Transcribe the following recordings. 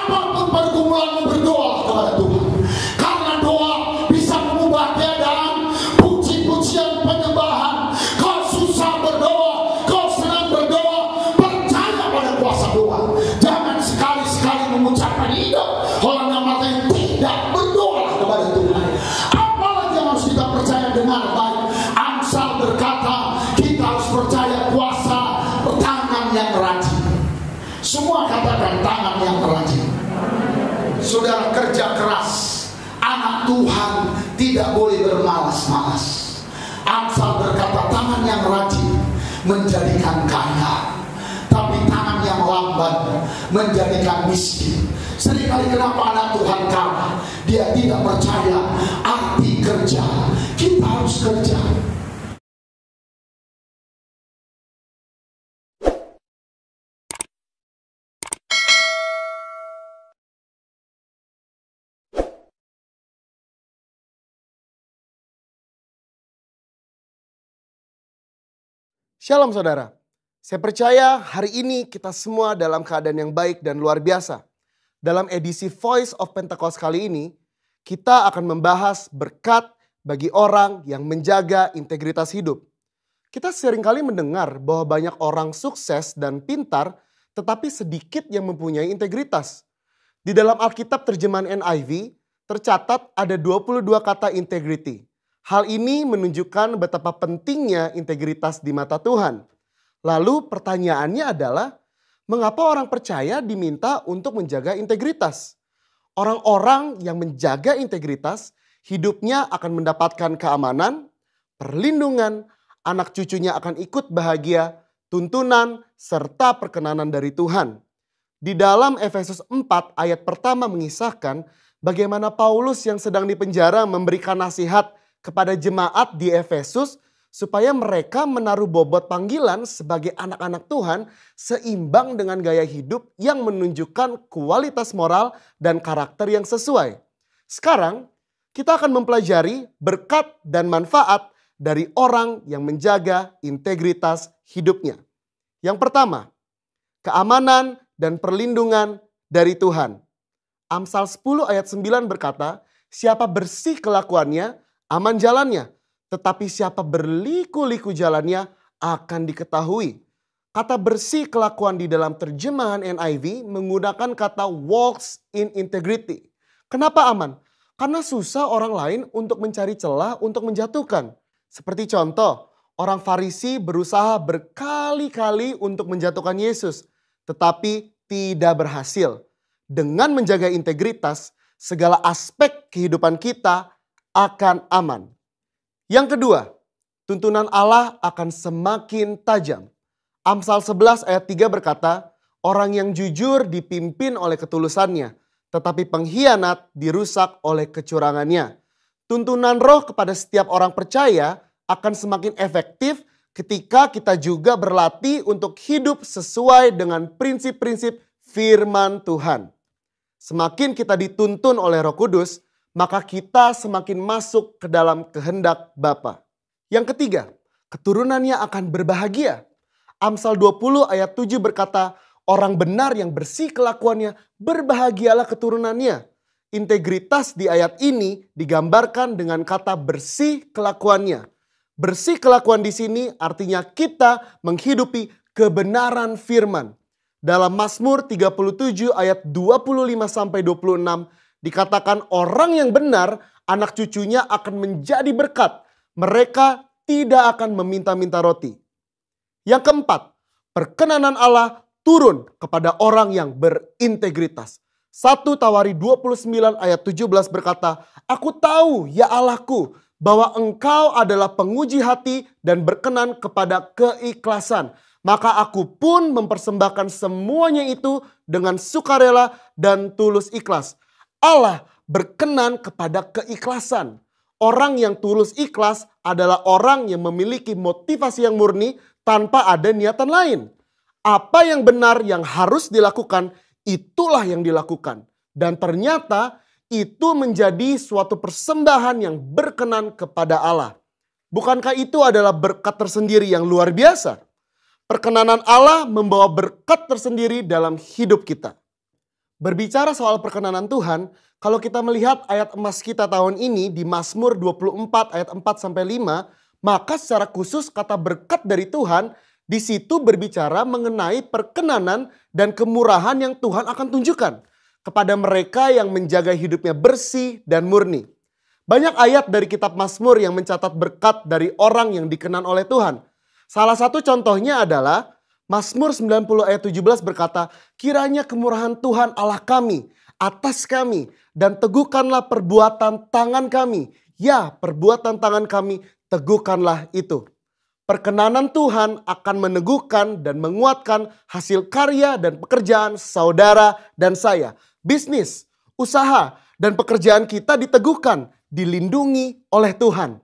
Apapun pergumulanmu, berdoa kepada Tuhan. Karena doa bisa mengubah keadaan. Puji-pujian, penyembahan. Kau susah berdoa, kau senang berdoa, percaya pada kuasa doa. Jangan sekali-sekali mengucapkan hidup orang yang mata yang tidak, berdoa kepada Tuhan. Apalagi yang harus kita percaya dengan baik. Amsal berkata, kita harus percaya kuasa tangan yang rajin. Semua katakan tangan yang rajin. Saudara, kerja keras, anak Tuhan tidak boleh bermalas-malas. Amsal berkata, tangan yang rajin menjadikan kaya, tapi tangan yang lamban menjadikan miskin. Seringkali kenapa anak Tuhan kalah? Dia tidak percaya arti kerja. Kita harus kerja. Shalom saudara, saya percaya hari ini kita semua dalam keadaan yang baik dan luar biasa. Dalam edisi Voice of Pentecost kali ini, kita akan membahas berkat bagi orang yang menjaga integritas hidup. Kita seringkali mendengar bahwa banyak orang sukses dan pintar, tetapi sedikit yang mempunyai integritas. Di dalam Alkitab terjemahan NIV, tercatat ada 22 kata integrity. Hal ini menunjukkan betapa pentingnya integritas di mata Tuhan. Lalu pertanyaannya adalah, mengapa orang percaya diminta untuk menjaga integritas? Orang-orang yang menjaga integritas, hidupnya akan mendapatkan keamanan, perlindungan, anak cucunya akan ikut bahagia, tuntunan, serta perkenanan dari Tuhan. Di dalam Efesus 4 ayat pertama mengisahkan bagaimana Paulus yang sedang dipenjara memberikan nasihat kepada jemaat di Efesus supaya mereka menaruh bobot panggilan sebagai anak-anak Tuhan seimbang dengan gaya hidup yang menunjukkan kualitas moral dan karakter yang sesuai. Sekarang kita akan mempelajari berkat dan manfaat dari orang yang menjaga integritas hidupnya. Yang pertama, keamanan dan perlindungan dari Tuhan. Amsal 10 ayat 9 berkata, siapa bersih kelakuannya, aman jalannya, tetapi siapa berliku-liku jalannya akan diketahui. Kata bersih kelakuan di dalam terjemahan NIV menggunakan kata walks in integrity. Kenapa aman? Karena susah orang lain untuk mencari celah untuk menjatuhkan. Seperti contoh, orang Farisi berusaha berkali-kali untuk menjatuhkan Yesus, tetapi tidak berhasil. Dengan menjaga integritas, segala aspek kehidupan kita akan aman. Yang kedua, tuntunan Allah akan semakin tajam. Amsal 11 ayat 3 berkata, orang yang jujur dipimpin oleh ketulusannya, tetapi pengkhianat dirusak oleh kecurangannya. Tuntunan roh kepada setiap orang percaya akan semakin efektif ketika kita juga berlatih untuk hidup sesuai dengan prinsip-prinsip firman Tuhan. Semakin kita dituntun oleh Roh Kudus, maka kita semakin masuk ke dalam kehendak Bapa. Yang ketiga, keturunannya akan berbahagia. Amsal 20 ayat 7 berkata, orang benar yang bersih kelakuannya, berbahagialah keturunannya. Integritas di ayat ini digambarkan dengan kata bersih kelakuannya. Bersih kelakuan di sini artinya kita menghidupi kebenaran firman. Dalam Mazmur 37 ayat 25-26 dikatakan orang yang benar, anak cucunya akan menjadi berkat. Mereka tidak akan meminta-minta roti. Yang keempat, perkenanan Allah turun kepada orang yang berintegritas. 1 Tawari 29 ayat 17 berkata, aku tahu ya Allahku bahwa engkau adalah penguji hati dan berkenan kepada keikhlasan. Maka aku pun mempersembahkan semuanya itu dengan sukarela dan tulus ikhlas. Allah berkenan kepada keikhlasan. Orang yang tulus ikhlas adalah orang yang memiliki motivasi yang murni tanpa ada niatan lain. Apa yang benar yang harus dilakukan, itulah yang dilakukan. Dan ternyata itu menjadi suatu persembahan yang berkenan kepada Allah. Bukankah itu adalah berkat tersendiri yang luar biasa? Perkenanan Allah membawa berkat tersendiri dalam hidup kita. Berbicara soal perkenanan Tuhan, kalau kita melihat ayat emas kita tahun ini di Mazmur 24 ayat 4-5, maka secara khusus kata berkat dari Tuhan di situ berbicara mengenai perkenanan dan kemurahan yang Tuhan akan tunjukkan kepada mereka yang menjaga hidupnya bersih dan murni. Banyak ayat dari kitab Mazmur yang mencatat berkat dari orang yang dikenan oleh Tuhan. Salah satu contohnya adalah Mazmur 90 ayat 17 berkata, kiranya kemurahan Tuhan Allah kami atas kami dan teguhkanlah perbuatan tangan kami. Ya, perbuatan tangan kami teguhkanlah itu. Perkenanan Tuhan akan meneguhkan dan menguatkan hasil karya dan pekerjaan saudara dan saya. Bisnis, usaha, dan pekerjaan kita diteguhkan, dilindungi oleh Tuhan.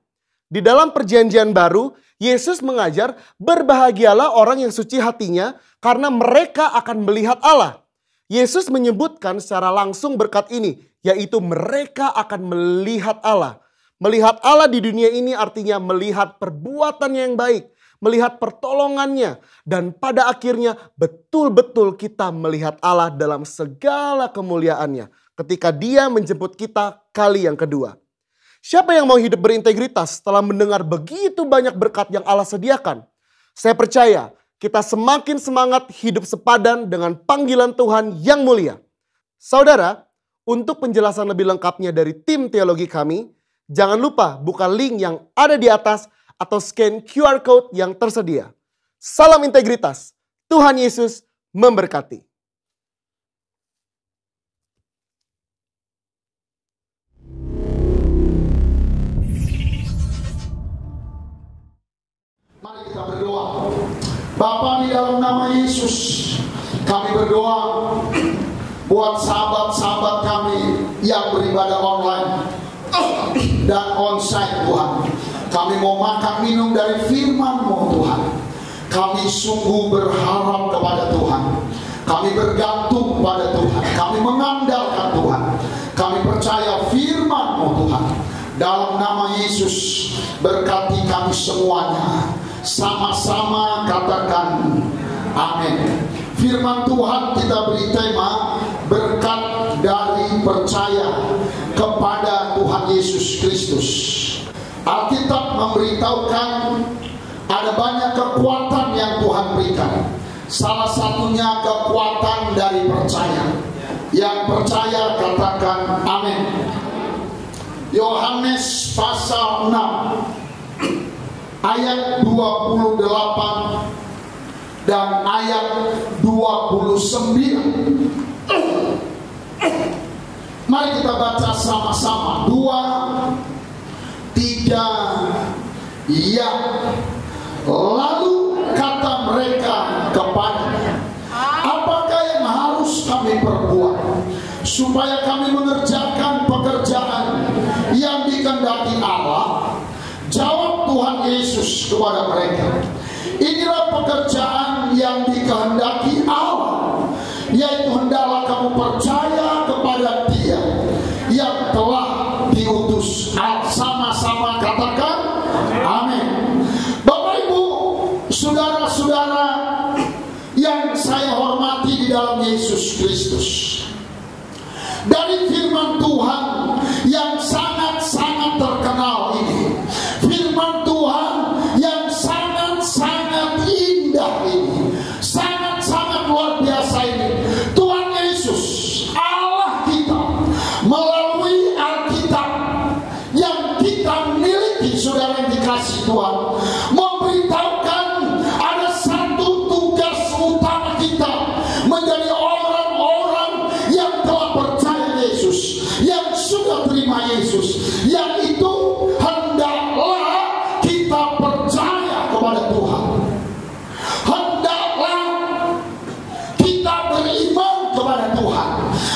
Di dalam perjanjian baru, Yesus mengajar berbahagialah orang yang suci hatinya karena mereka akan melihat Allah. Yesus menyebutkan secara langsung berkat ini, yaitu mereka akan melihat Allah. Melihat Allah di dunia ini artinya melihat perbuatannya yang baik, melihat pertolongannya, dan pada akhirnya betul-betul kita melihat Allah dalam segala kemuliaannya ketika Dia menjemput kita kali yang kedua. Siapa yang mau hidup berintegritas setelah mendengar begitu banyak berkat yang Allah sediakan? Saya percaya kita semakin semangat hidup sepadan dengan panggilan Tuhan yang mulia. Saudara, untuk penjelasan lebih lengkapnya dari tim teologi kami, jangan lupa buka link yang ada di atas atau scan QR Code yang tersedia. Salam integritas, Tuhan Yesus memberkati. Mari kita berdoa. Bapa, di dalam nama Yesus, kami berdoa buat sahabat-sahabat kami yang beribadah online dan onsite Tuhan. Kami mau makan minum dari firman-Mu Tuhan. Kami sungguh berharap kepada Tuhan. Kami bergantung pada Tuhan. Kami mengandalkan Tuhan. Kami percaya firman-Mu Tuhan. Dalam nama Yesus, berkati kami semuanya. Sama-sama katakan amin. Firman Tuhan kita beri tema berkat dari percaya kepada Tuhan Yesus Kristus. Alkitab memberitahukan ada banyak kekuatan yang Tuhan berikan. Salah satunya kekuatan dari percaya. Yang percaya katakan amin. Yohanes pasal 6 ayat 28 dan ayat 29. Mari kita baca sama-sama. 2, 3, ya. Lalu kata mereka kepadanya, apakah yang harus kami perbuat supaya kami mengerjakan pekerjaan yang dikehendaki Allah? Jawab Tuhan Yesus kepada mereka, inilah pekerjaan yang dikehendaki Allah, yaitu hendaklah kamu percaya kepada Dia yang telah diutus. Sama-sama katakan amin. Bapak Ibu, saudara-saudara yang saya hormati di dalam Yesus Kristus, dari firman Tuhan yang sangat-sangat terkenal ini, firman Tuhan yang sangat-sangat indah ini, sangat-sangat luar biasa ini, Tuhan Yesus Allah kita melalui Alkitab yang kita miliki, saudara yang dikasih Tuhan, memberitahukan ada satu tugas utama kita menjadi orang-orang yang telah percaya Yesus, yang sudah terima Yesus, yang itu hendaklah kita percaya kepada Tuhan. Hendaklah kita beriman kepada Tuhan.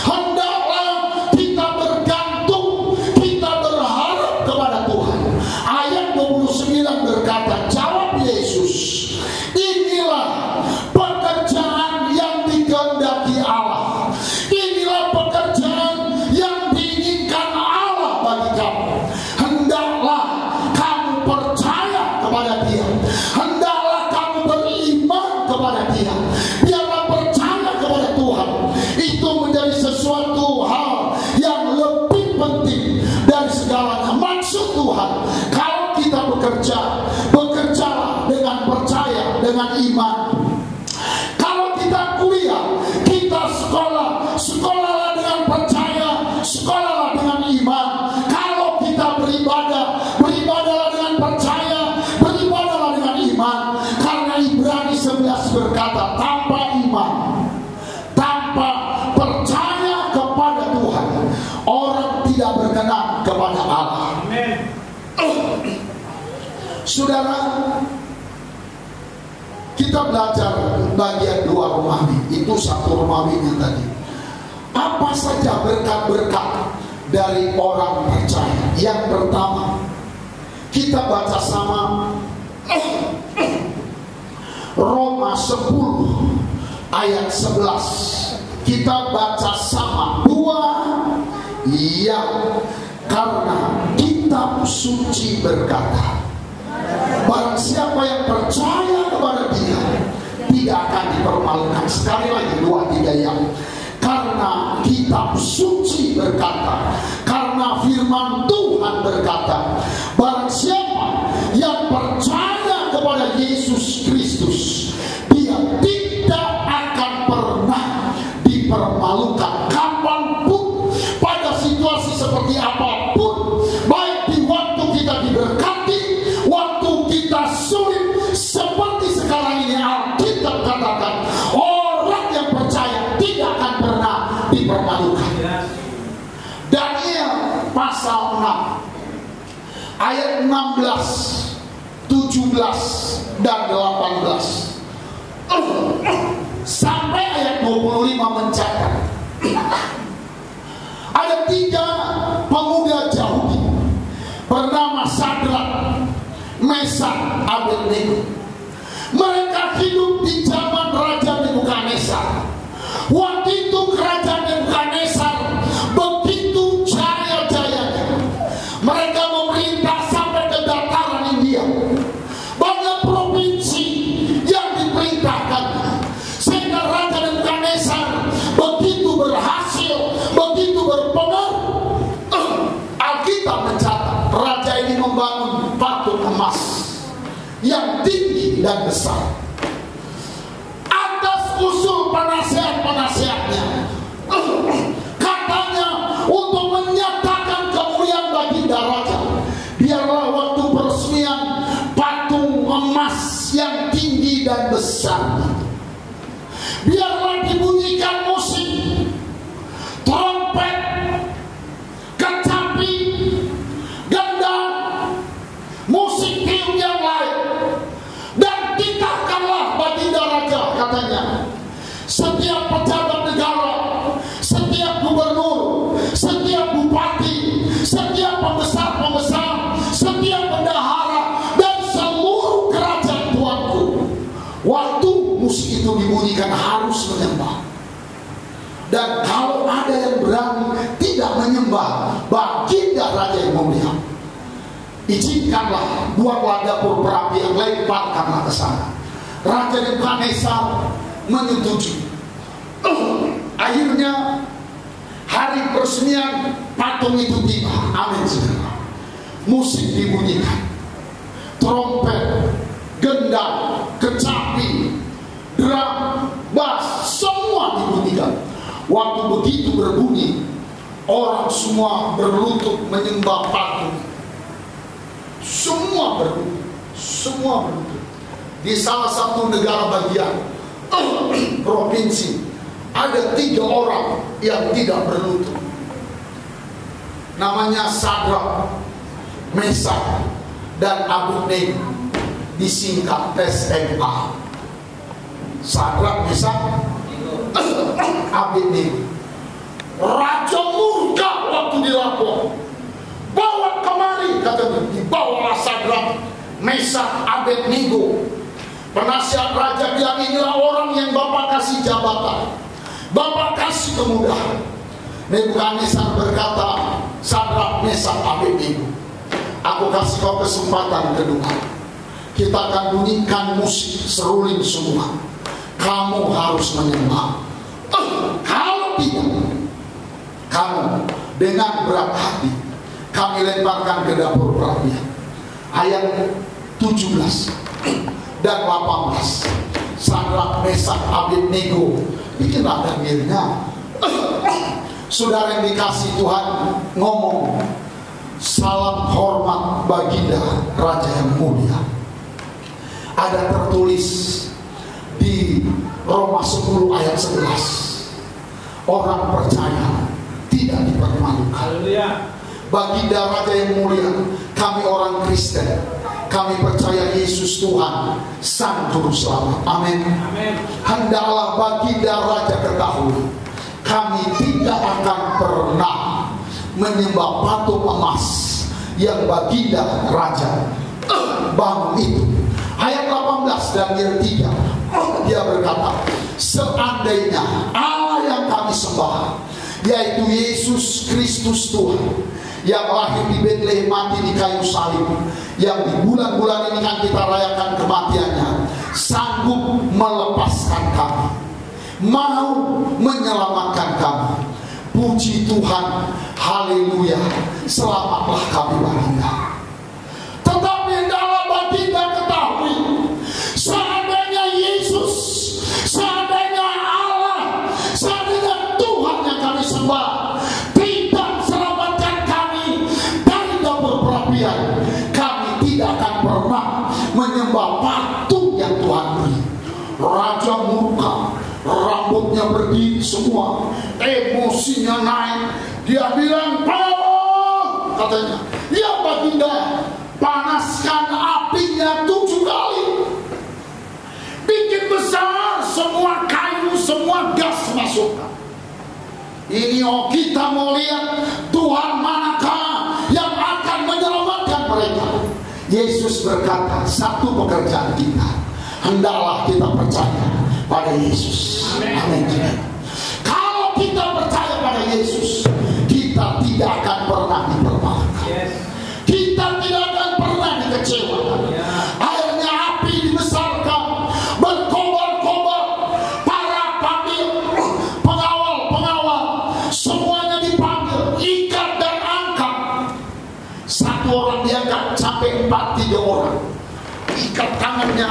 Hendaklah kita bergantung, kita berharap kepada Tuhan. Ayat 29 berkata, jawab Yesus, inilah pekerjaan yang dikehendaki Allah. Inilah pekerjaan yang diinginkan Allah bagi kamu. Hendaklah kamu percaya kepada Dia. Hendaklah kamu beriman kepada Dia. Biarlah percaya kepada Tuhan itu menjadi dengan iman. Kalau kita kuliah, kita sekolah, sekolahlah dengan percaya, sekolahlah dengan iman. Kalau kita beribadah, beribadahlah dengan percaya, beribadahlah dengan iman. Karena Ibrani 11 berkata, tanpa iman, tanpa percaya kepada Tuhan, orang tidak berkenan kepada Allah. Saudara, kita belajar bagian 2 Romawi. Itu 1 Romawinya tadi. Apa saja berkat-berkat dari orang percaya? Yang pertama, kita baca sama Roma 10 ayat 11. Kita baca sama 2 yang karena kitab suci berkata, barang siapa yang percaya kepada Dia tidak akan dipermalukan. Sekali lagi 2-3 yang karena kitab suci berkata, karena firman Tuhan berkata, barang siapa yang percaya kepada Yesus Kristus, dia tidak akan pernah dipermalukan. Kapanpun, pada situasi seperti apapun, baik di waktu kita diberkati, waktu kita sulit seperti sekarang ini, Alkitab katakan orang yang percaya tidak akan pernah dipermalukan. Daniel pasal 6 ayat 16, 17 dan 18 sampai ayat 25 mencatat ada 3 pemuda Yahudi bernama Sadrak, Mesak, Abednego. Mereka hidup di zaman Raja Nebukadnezar. Waktu itu kerajaan Nebukadnezar begitu jaya-jayanya. Mereka memerintah sampai ke dataran India. Banyak provinsi yang diperintahkan, sehingga Raja Nebukadnezar begitu berhasil, begitu berpengaruh. Alkitab mencatat raja ini membangun patung emas yang tinggi dan besar. Atas usul penasihat-penasihatnya, katanya untuk menyatakan kemuliaan baginda raja, biarlah waktu peresmian patung emas yang tinggi dan besar, biarlah dibunyikan musik, trompet, kecapi, gendang, musik tiup yang lain, dan titahkanlah baginda raja, katanya, setiap pejabat negara, setiap gubernur, setiap bupati, setiap pembesar-pembesar, setiap bendahara, dan seluruh kerajaan Tuanku, waktu musik itu dibunyikan harus menyembah. Dan kalau ada yang berani tidak menyembah baginda raja yang mulia, izinkanlah, buatlah dapur berapi yang lemparkanlah ke sana. Raja Nebukadnezar menyetujui. Akhirnya hari peresmian patung itu tiba. Amin saudara. Musik dibunyikan, trompet, gendang, kecapi, drum, bass, semua dibunyikan. Waktu begitu berbunyi, orang semua berlutut menyembah patung. Semua berlutut, semua berlutut. Di salah satu negara bagian provinsi ada 3 orang yang tidak berlutut. Namanya Sadrak, Mesak, dan Abednego, disingkat SMA. Sadrak, Mesak, Abednego. Raja murka waktu dilapor. Bawa kemari, katanya. Dibawalah Sadrak, Mesak, Abednego. Penasihat raja bilang, inilah orang yang Bapak kasih jabatan, Bapak kasih kemudahan. Nebukadnezar berkata, Sadrak, Mesak, Abednego, aku kasih kau kesempatan kedua. Kita akan bunyikan musik seruling semua. Kamu harus menyembah. Kalau tidak, kamu dengan berat hati kami lemparkan ke dapur perapian. Ayat 17. dan 18. Sadrak, Mesak, Abednego, bikinlah Danielnya. Saudara yang dikasih Tuhan, ngomong, salam hormat baginda Raja yang mulia. Ada tertulis di Roma 10 ayat 11. Orang percaya tidak dipermalukan. Baginda Raja yang mulia, kami orang Kristen, kami percaya Yesus Tuhan, Sang Juru Selamat. Amin. Hendaklah baginda Raja ketahui, kami tidak akan pernah menyembah patung emas yang baginda Raja bangun itu. Ayat 18 Daniel 3, dia berkata, seandainya Allah yang kami sembah, yaitu Yesus Kristus Tuhan, yang lahir di Betlehem, mati di kayu salib, yang di bulan-bulan ini kan kita rayakan kematiannya, sanggup melepaskan kami, mau menyelamatkan kami. Puji Tuhan, haleluya, selamatlah kami baginda. Tetapi dalam baginda ketahui, seandainya Yesus, seandainya Allah, seandainya Tuhan yang kami sembah tidak selamatkan kami dari dapur perapian, kami tidak akan pernah menyembah patung yang Tuhan beri. Raja murka, rambutnya berdiri semua, emosinya naik. Dia bilang, "Paus," katanya, "ya baginda, panaskan apinya 7 kali, bikin besar semua kayu, semua gas masukkan. Ini kita mau lihat Tuhan manakah yang akan menyelamatkan mereka." Yesus berkata, satu pekerjaan kita, hendaklah kita percaya pada Yesus. Amin. Kalau kita percaya pada Yesus, kita tidak akan pernah dipermalukan. Kita tidak akan pernah dikecewakan. Akhirnya api dibesarkan, berkobar-kobar, para pengawal semuanya dipanggil, ikat dan angkat. Satu orang diangkat sampai 4-3 orang. Ikat tangannya,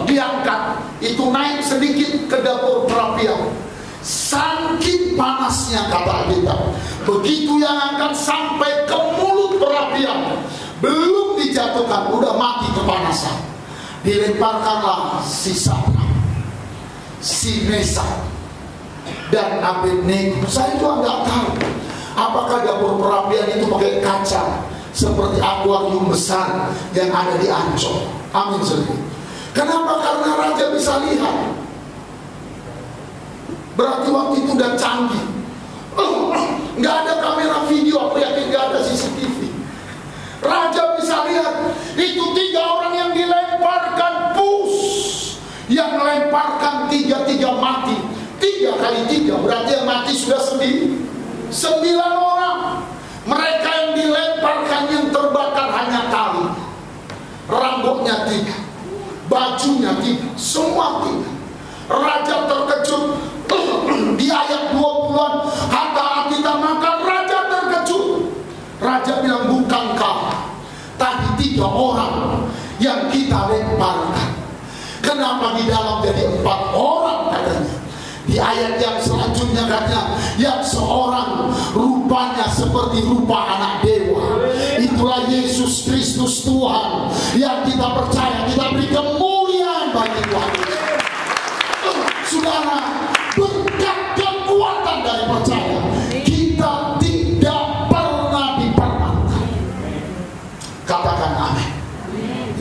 diangkat, itu naik sedikit ke dapur perapian. Saking panasnya kata Alkitab, begitu yang angkat sampai ke mulut perapian, belum dijatuhkan, udah mati kepanasan. Dilemparkanlah si Sadrak, si Mesak, dan Abednego. Saya juga nggak tahu apakah dapur perapian itu pakai kaca seperti akuarium besar yang ada di Ancol. Amin saudara. Kenapa? Karena raja bisa lihat. Berarti waktu itu udah canggih. Nggak ada kamera video, aku yakin nggak ada CCTV. Raja bisa lihat. Itu 3 orang yang dilemparkan, pus, yang melemparkan 3 mati. 3 kali 3 berarti yang mati sudah 9 orang. Mereka yang dilemparkan, yang terbakar hanya tali, rambutnya 3, bajunya 3, semua 3. Raja terkejut. Di ayat 20-an kata kita, maka raja terkejut. Raja bilang, bukankah tadi 3 orang yang kita lemparkan? Kenapa di dalam jadi 4 orang katanya? Di ayat yang selanjutnya katanya, yang seorang rupanya seperti rupa anak dewa. Itulah Yesus Kristus Tuhan yang kita percaya. Kita beri kemuliaan bagi Tuhan. Saudara, berkat kekuatan dari percaya, kita tidak pernah dipermalukan. Katakan amin.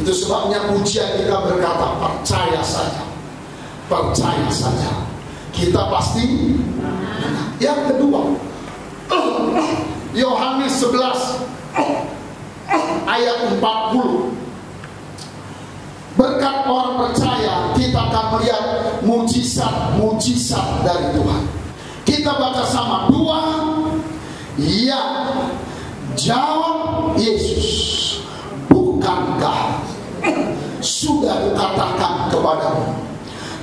Itu sebabnya pujian kita berkata, percaya saja, percaya saja, kita pasti menang. Yang kedua, Yohanes 11 ayat 40. Berkat orang percaya, kita akan melihat mujizat-mujizat dari Tuhan. Kita baca sama 2. Ya, jawab Yesus, bukankah sudah dikatakan kepadamu,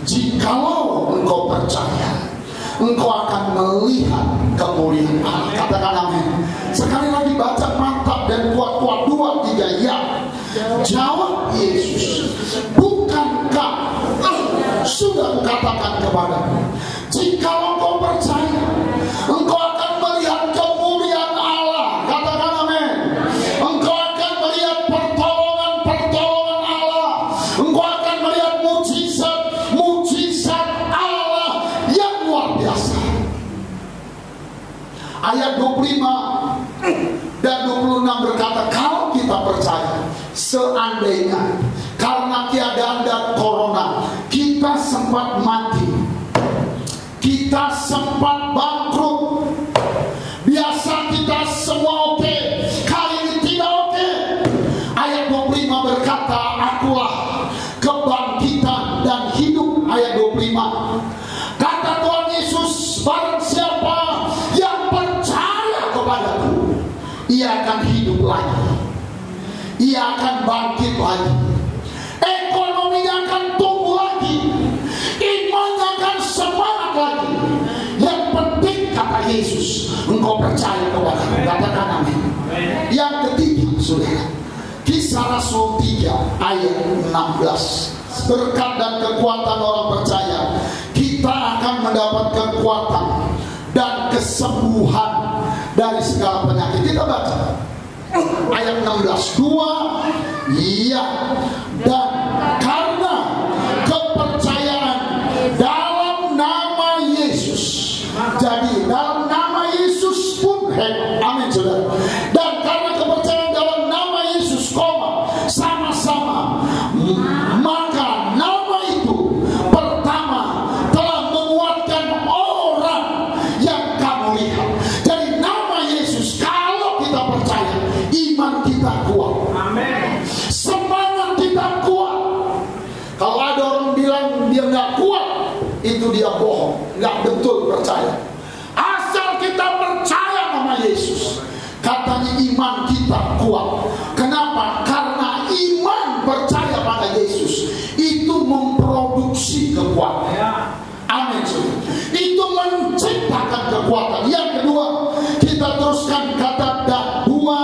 jikalau engkau percaya, engkau akan melihat kemuliaan Allah. Katakan amin. Sekali lagi baca mantap dan kuat-kuat. 2, 3. Ya, jawab Yesus, sudah kukatakan kepadamu, jikalau engkau percaya, engkau akan melihat kemuliaan Allah. Katakan amin. Engkau akan melihat pertolongan Allah. Engkau akan melihat mujizat Allah yang luar biasa. Ayat 25 dan 26 berkata, kalau kita percaya, seandainya karena keadaan dan corona kita sempat mati, kita sempat bangkrut, biasa kita semua oke, kali ini tidak oke. Ayat 25 berkata, akulah kebangkitan dan hidup. Ayat 25 kata Tuhan Yesus, barang siapa yang percaya kepadaku, ia akan hidup lagi, ia akan bangkit lagi, ekonominya akan tumbuh lagi, imannya akan semangat lagi. Yang penting kata Yesus, engkau percaya kepadaku. Katakan amin. Yang ketiga, saudara, Kisah Rasul 3 ayat 16. Berkat dan kekuatan orang percaya, kita akan mendapat kekuatan dan kesembuhan dari segala penyakit. Kita baca ayat 16. 2, iya, dan karena kepercayaan dalam nama Yesus. Jadi dalam nama Yesus pun amin, saudara. Dan karena kepercayaan dalam nama Yesus, sama-sama, maka nama itu pertama telah menguatkan orang yang kamu lihat. Jadi nama Yesus, kalau kita percaya, iman kita kuat. Amin. Semangat kita kuat. Kalau ada orang bilang dia nggak kuat, itu dia bohong, nggak betul percaya. Asal kita percaya nama Yesus, katanya iman kita kuat. Kenapa? Karena iman percaya pada Yesus itu memproduksi kekuatan. Amin. Itu menciptakan kekuatan. Yang kedua, kita teruskan kata dua,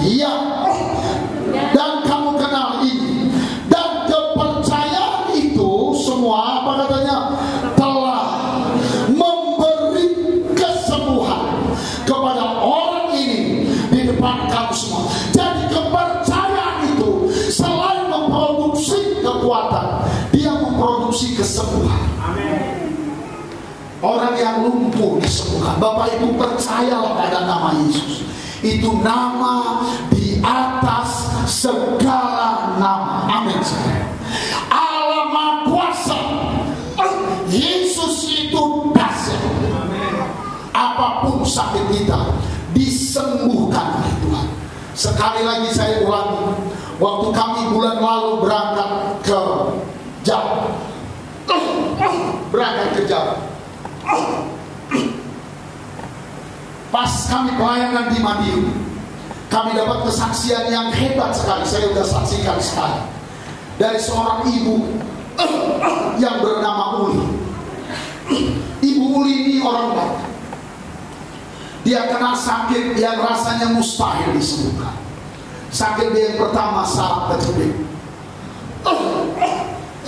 ya, dan kamu kenal ini. Dan kepercayaan itu semua, apa katanya, telah memberi kesembuhan kepada orang ini di depan kamu semua. Jadi kepercayaan itu selain memproduksi kekuatan, dia memproduksi kesembuhan. Amin. Orang yang lumpuh disembuhkan. Bapak Ibu, percayalah pada nama Yesus. Itu nama di atas segala nama. Amin. Allah Maha Kuasa. Yesus itu dahsyat. Apapun sakit kita disembuhkan oleh Tuhan. Sekali lagi saya ulangi, waktu kami bulan lalu berangkat ke Jawa, pas kami pelayanan di Madiun, kami dapat kesaksian yang hebat sekali. Saya sudah saksikan sekali dari seorang ibu yang bernama Uli. Ibu Uli ini orang Batak. Dia kena sakit yang rasanya mustahil disembuhkan. Sakit dia yang pertama, saraf kejepit.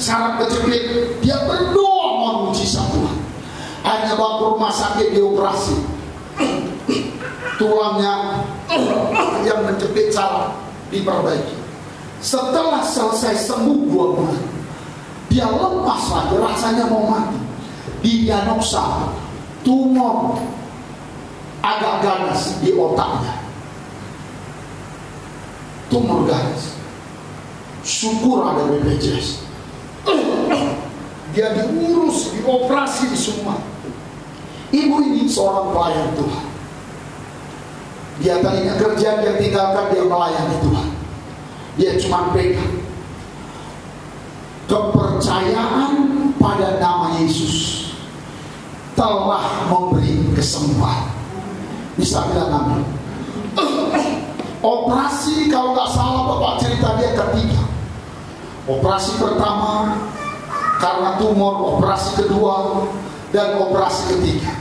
Saraf kejepit, dia berdoa mohon mujizat Tuhan. Hanya bawa ke rumah sakit, dioperasi. Tulangnya yang menjepit saraf diperbaiki. Setelah selesai sembuh 2 bulan, dia lepas lagi, rasanya mau mati. Didiagnosa tumor agak ganas di otaknya. Tumor ganas. Syukur ada BPJS. Dia diurus, dioperasi di semua. Ibu ini seorang pelayan Tuhan. Dia tadinya kerja, dia tinggalkan, dia melayani Tuhan. Dia cuma pegang kepercayaan pada nama Yesus telah memberi kesembuhan. Bisa bilang amin. Operasi kalau nggak salah Bapak cerita dia ketiga. Operasi pertama karena tumor, operasi kedua, dan operasi ketiga.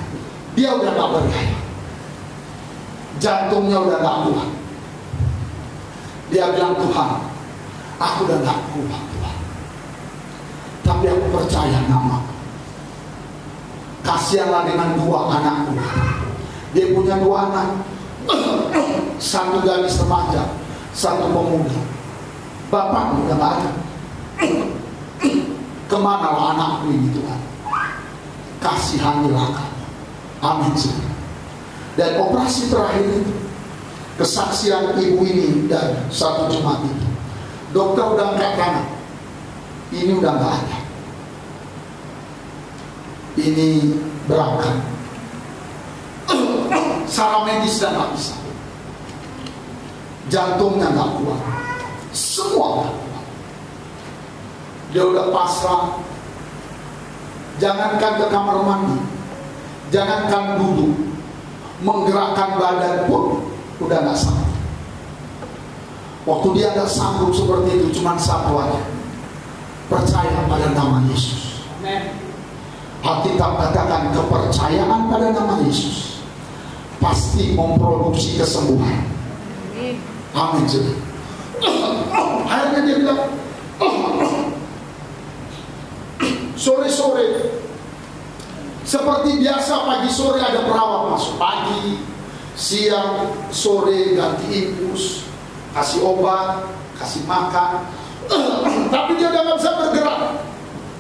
Dia udah nggak berdaya. Jantungnya udah nggak kuat. Dia bilang, Tuhan, aku udah nggak kuat, Tuhan. tapi aku percaya nama. Kasihanlah dengan dua anakku. Dia punya dua anak, satu gadis remaja, satu pemuda. Bapak udah gak ada. Kemana anakku ini Tuhan? Kasihanilah kami. Amin. Dan operasi terakhir itu, kesaksian ibu ini dan satu jemaat itu, dokter udah angkat tangan, ini udah gak ada. Ini berangkat. Secara medis dan gak bisa. Jantungnya gak kuat. Semua gak kuat. Dia udah pasrah. Jangankan ke kamar mandi, jangankan duduk, menggerakkan badan pun udah gak sanggup. Waktu dia gak sanggup seperti itu, cuma satu aja: percaya pada nama Yesus. Amen. Alkitab katakan kepercayaan pada nama Yesus pasti memproduksi kesembuhan. Amin. Akhirnya dia bilang, sore-sore seperti biasa, pagi sore ada perawat masuk, pagi, siang, sore ganti infus, kasih obat, kasih makan. Tapi dia udah gak bisa bergerak,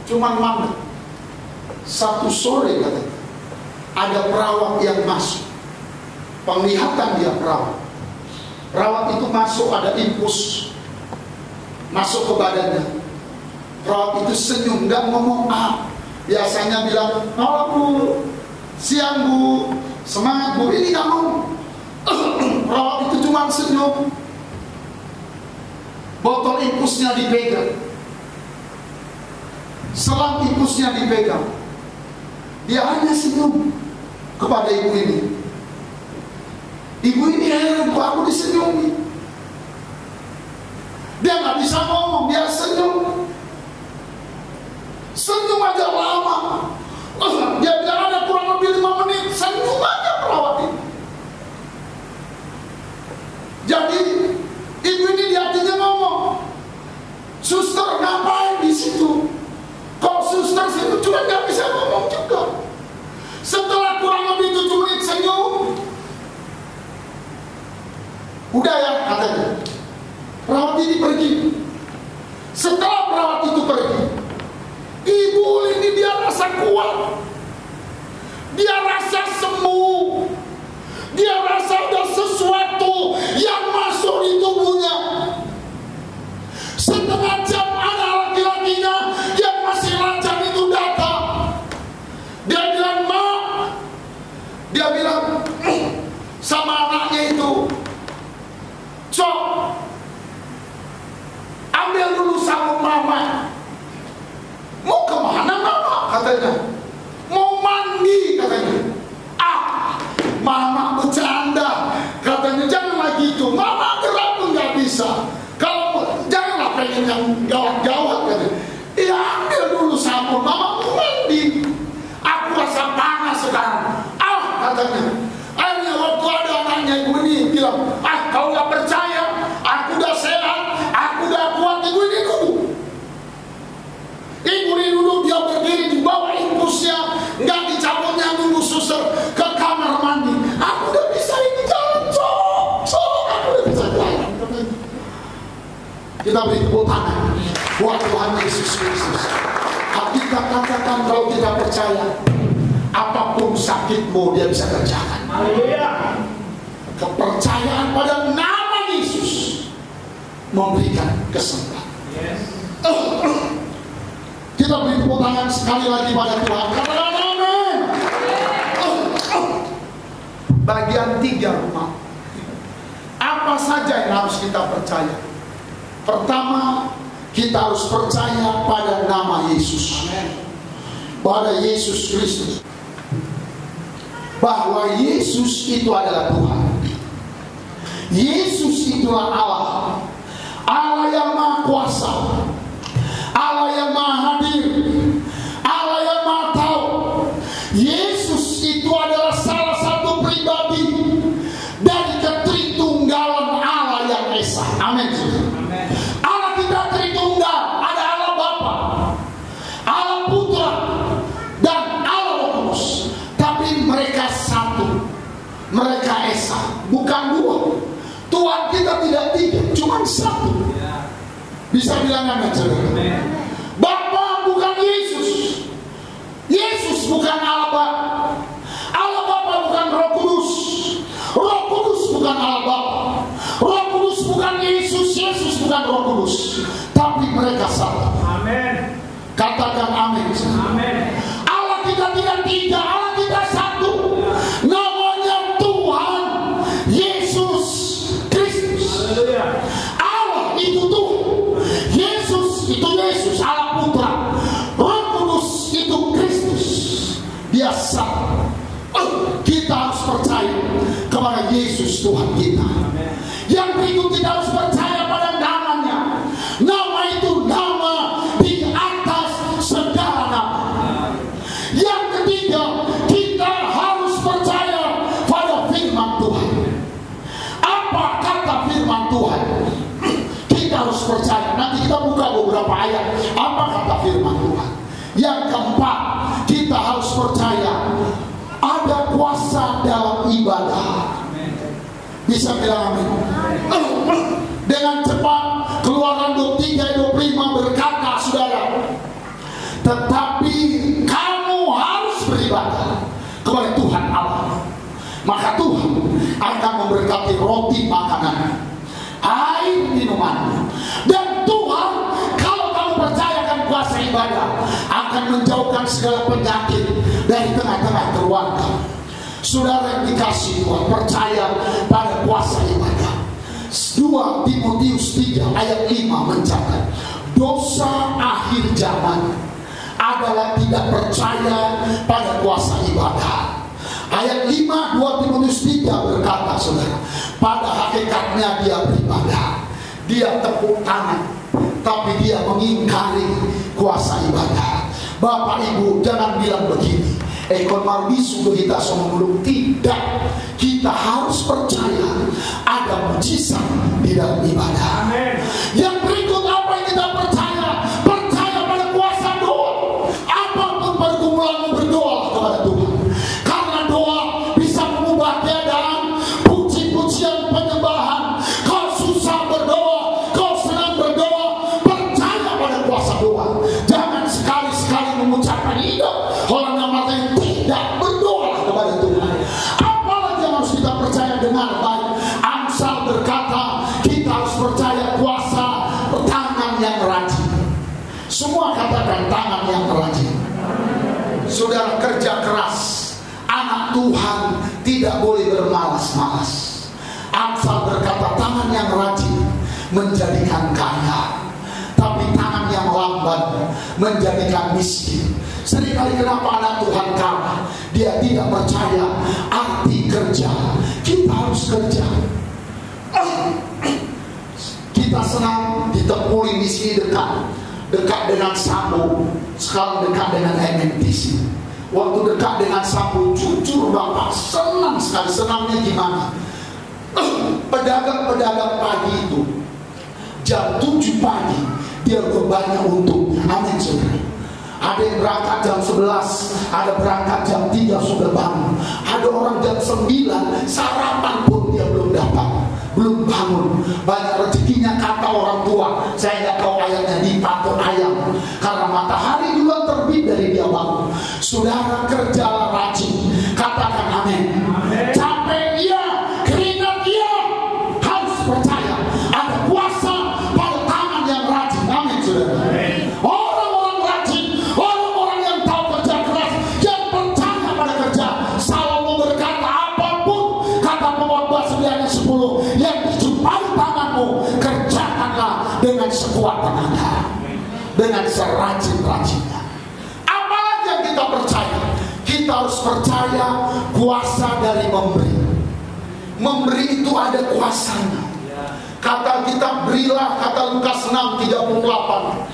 cuman mandek. Satu sore katanya ada perawat yang masuk, penglihatan dia perawat. Perawat itu masuk, ada infus masuk ke badannya. Perawat itu senyum, nggak ngomong biasanya bilang malam bu, siang bu, semangat bu. Ini nggak ngomong. Perawat itu cuma senyum. Botol infusnya dipegang, selang infusnya dipegang. Dia hanya senyum kepada ibu ini. Ibu ini heran, kok aku disenyumi. Dia nggak bisa ngomong, dia senyum. Senyum aja lama. Dia bilang ada kurang lebih 5 menit, senyum aja perawat ini. Jadi ibu ini di hatinya ngomong, suster ngapain di situ? Kok suster situ juga nggak bisa ngomong juga. Setelah kurang lebih 7 menit senyum, udah ya katanya, perawat ini pergi. Setelah perawat itu pergi, ibu ini dia rasa kuat, dia rasa sembuh, dia rasa ada sesuatu yang masuk di tubuhnya. Setengah jam anak laki-lakinya yang masih lancang itu datang. Dia bilang, "Ma," dia bilang sama anaknya itu, "Cok, ambil dulu sabun mama." "Mau kemana mama?" katanya. "Mau mandi," katanya. Mama bercanda katanya. "Janganlah gitu, mama gerak pun gak bisa. Kalau janganlah pengen yang gawat-gawat," katanya. "Iya, ambil dulu sabun, mama mau mandi. Aku rasa panas sekarang." Katanya. Akhirnya waktu ada anaknya ibu ini bilang, "Kau gak percaya, aku udah sehat, aku udah kuat." Ibu ini duduk. Ibu ini duduk, dia berdiri di bawah infusnya, nggak dicabutnya, nunggu suster ke kamar mandi. "Aku udah bisa ini jalan, cok, aku udah bisa jalan." Kita beri tepuk tangan buat Tuhan Yesus Kristus. Alkitab katakan kalau kita percaya, apapun sakitmu dia bisa kerjakan. Haleluya. Kepercayaan pada nama Yesus memberikan kesembuhan. Yes. Kita beri tepuk tangan sekali lagi pada Tuhan. Katakan amin. Bagian 3 rumah. Apa saja yang harus kita percaya? Pertama, kita harus percaya pada nama Yesus. Pada Yesus Kristus. Bahwa Yesus itu adalah Tuhan. Yesus itulah Allah. Allah yang Maha Kuasa. Allah yang Maha Hadir. Allah yang Maha Tahu. Yesus itu adalah salah satu pribadi dari ketritunggalan Allah yang Esa. Amin. Allah tidak tritunggal. Ada Allah Bapa, Mereka esa, bukan dua. Tuhan kita tidak tiga, cuma satu. Bisa bilang amin, saudara? Bapa bukan Yesus. Yesus bukan Allah Bapa. Allah Bapa bukan Roh Kudus. Roh Kudus bukan Allah Bapa. Roh Kudus bukan Yesus. Yesus bukan Roh Kudus. Tapi mereka satu. Amin. Katakan amin. Amin. Allah kita tidak tiga, Allah kita satu. Namanya Tuhan Yesus Kristus. Allah itu Tuhan, Yesus itu Yesus, Allah Putra. Roh Kudus itu Kristus. Dia satu. Kita harus percaya kepada Yesus Tuhan kita. Yang berikut kita harus percaya pada namanya. Nama itu nama di atas segala nama. Yang ketiga, kita harus percaya pada firman Tuhan. Apa kata firman Tuhan? Kita harus percaya. Nanti kita buka beberapa ayat. Apa kata firman Tuhan? Yang keempat, kita harus percaya ada kuasa dalam ibadah. Bisa bilang amin. Dengan cepat Keluaran 23:25 berkata, saudara, tetapi kamu harus beribadah kepada Tuhan Allah. Maka Tuhan akan memberkati roti makanan, air minuman. Dan Tuhan, kalau kamu percayakan kuasa ibadah, akan menjauhkan segala penyakit dari tengah-tengah keluarga. Saudara yang dikasihi Tuhan, percaya pada kuasa ibadah. 2 Timotius 3 ayat 5 mencatat, dosa akhir zaman adalah tidak percaya pada kuasa ibadah. Ayat 5 2 Timotius 3 berkata, saudara, pada hakikatnya dia beribadah, dia tepuk tangan, tapi dia mengingkari kuasa ibadah. Bapak Ibu jangan bilang begini, ekon marbisu kita somulung. Tidak, kita harus percaya ada mujizat di dalam ibadah. Amin. Yang berikut apa yang kita percaya? Percaya pada kuasa doa. Apapun pergumulanmu, berdoa kepada Tuhan. Karena doa bisa mengubah keadaan. Puji-pujian, penyembahan. Kau susah berdoa, kau senang berdoa, percaya pada kuasa doa. Jangan sekali-sekali mengucapkan hidup orang yang matanya tidak berdoa kepada Tuhan. Apalagi yang harus kita percaya dengan baik. Amsal berkata, kita harus percaya kuasa tangan yang rajin. Semua katakan tangan yang rajin. Saudara, kerja keras, anak Tuhan tidak boleh bermalas-malas. Amsal berkata, tangan yang rajin menjadikan kaya, tapi tangan yang lambat menjadikan miskin. Seringkali kenapa anak Tuhan kalah? Dia tidak percaya arti kerja. Kita harus kerja. Kita senang ditempuri di sini dekat dengan Sambo, sekarang dekat dengan MNTC. Waktu dekat dengan Sambo, jujur Bapak senang sekali. Senangnya gimana? Pedagang-pedagang pagi itu jam 7 pagi dia banyak untung. Amin, saudara. Ada yang berangkat jam 11, ada berangkat jam 3 sudah bangun. Ada orang jam 9 sarapan pun dia belum dapat, belum bangun. Banyak rezekinya kata orang tua. Saya nggak tahu ayatnya, dipatok ayam. Karena matahari duluan terbit dari dia bangun. Saudara, kerjalah rajin. Katakan amin. Capek iya, keringat iya. Harus percaya ada kuasa pada tangan yang rajin. Amin, saudara. Orang-orang rajin, orang-orang yang tahu kerja keras, yang percaya pada kerja. Salomo berkata, apapun, kata Pengkhotbah 9:10, yang dijumpai tanganmu, kerjakanlah dengan sekuat tenaga, dengan serajin-rajinnya. Apalagi yang kita percaya? Kita harus percaya kuasa dari memberi. Memberi itu ada kuasanya. Kata kita, berilah, kata Lukas 6:38,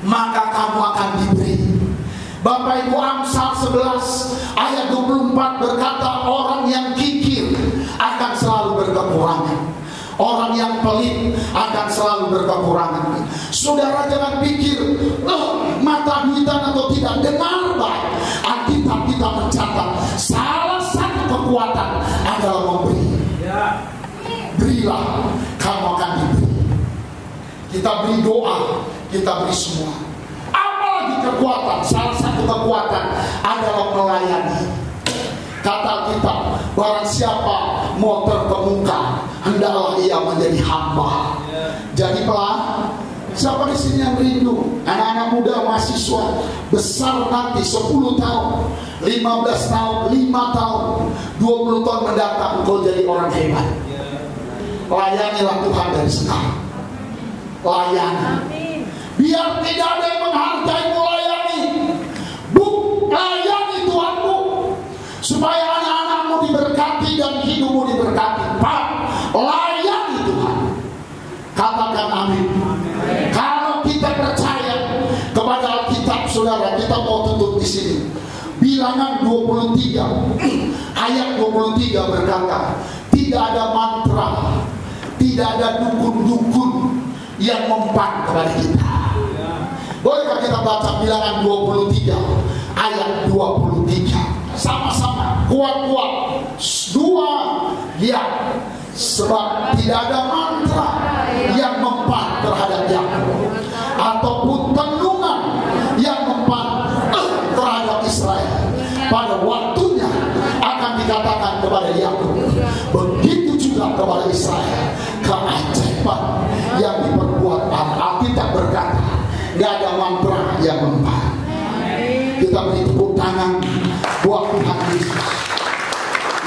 maka kamu akan diberi. Bapak Ibu, Amsal 11 ayat 24 berkata, orang yang kikir akan selalu berkekurangan, orang yang pelit akan selalu berkekurangan. Saudara jangan pikir mata duitan atau tidak. Dengar baik, Alkitab kita mencatat salah satu kekuatan adalah memberi. Berilah, kamu akan diberi. Kita beri doa, kita beri semua. Apalagi kekuatan, salah satu kekuatan adalah melayani. Kata kita, barang siapa mau terkemuka, hendaklah ia menjadi hamba. Jadi pelan. Siapa di sini yang rindu? Anak-anak muda, mahasiswa besar nanti 10 tahun, 15 tahun, 5 tahun, 20 tahun mendatang engkau jadi orang hebat. Layanilah Tuhan dari sekarang. Layani. Biar tidak ada yang menghargaimu, layani. Layani Tuhanmu supaya anak-anakmu diberkati dan hidupmu diberkati. Pak, layani Tuhan. Katakan amin. Kalau kita percaya kepada Alkitab, saudara, kita mau tutup di sini. Bilangan 23 ayat 23 berkata, tidak ada mantra, tidak ada dukun-dukun yang mempan kepada kita. Bolehkah kita baca Bilangan 23 ayat 23 sama-sama, kuat-kuat, 2 ya. Sebab tidak ada mantra yang mempan terhadap Yakub, ataupun tenungan yang mempan terhadap Israel. Pada waktunya akan dikatakan kepada Yakub, begitu juga kepada Israel, keajaiban yang diperbuat. Alkitab berkata, gak ada mantra yang mempan. Kita beri tepuk tangan buat Tuhan Yesus.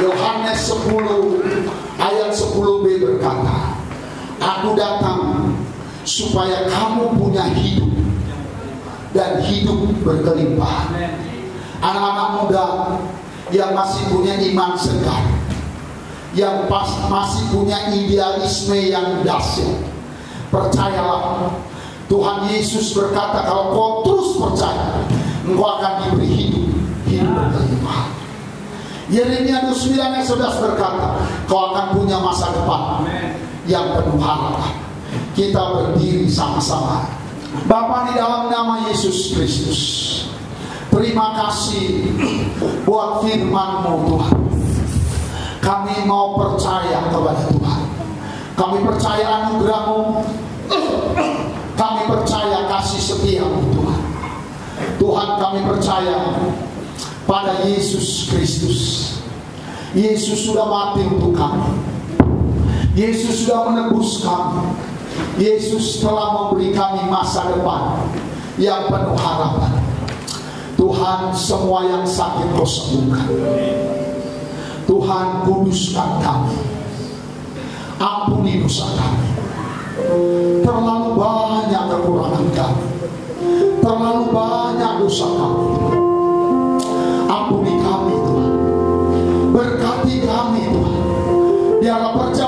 Yohanes 10 ayat 10b berkata, aku datang supaya kamu punya hidup dan hidup berkelimpahan. Anak-anak muda yang masih punya iman segar, yang masih punya idealisme yang dahsyat, percayalah, Tuhan Yesus berkata, kalau kau terus percaya, engkau akan diberi hidup berkelimpahan. Yeremia 29 ayat 11 berkata, kau akan punya masa depan yang penuh harapan. Kita berdiri sama-sama. Bapa, di dalam nama Yesus Kristus, terima kasih buat firman-Mu Tuhan. Kami mau percaya kepada Tuhan. Kami percaya anugerah-Mu. Kami percaya kasih setia-Mu Tuhan. Tuhan, kami percaya pada Yesus Kristus. Yesus sudah mati untuk kami. Yesus sudah menebus kami. Yesus telah memberi kami masa depan yang penuh harapan. Tuhan, semua yang sakit Kau sembuhkan. Tuhan, kuduskan kami. Ampuni dosa kami. Terlalu banyak kekurangan kami. Terlalu banyak dosa kami. Ampuni kami Tuhan. Berkati kami Tuhan. Biarlah percaya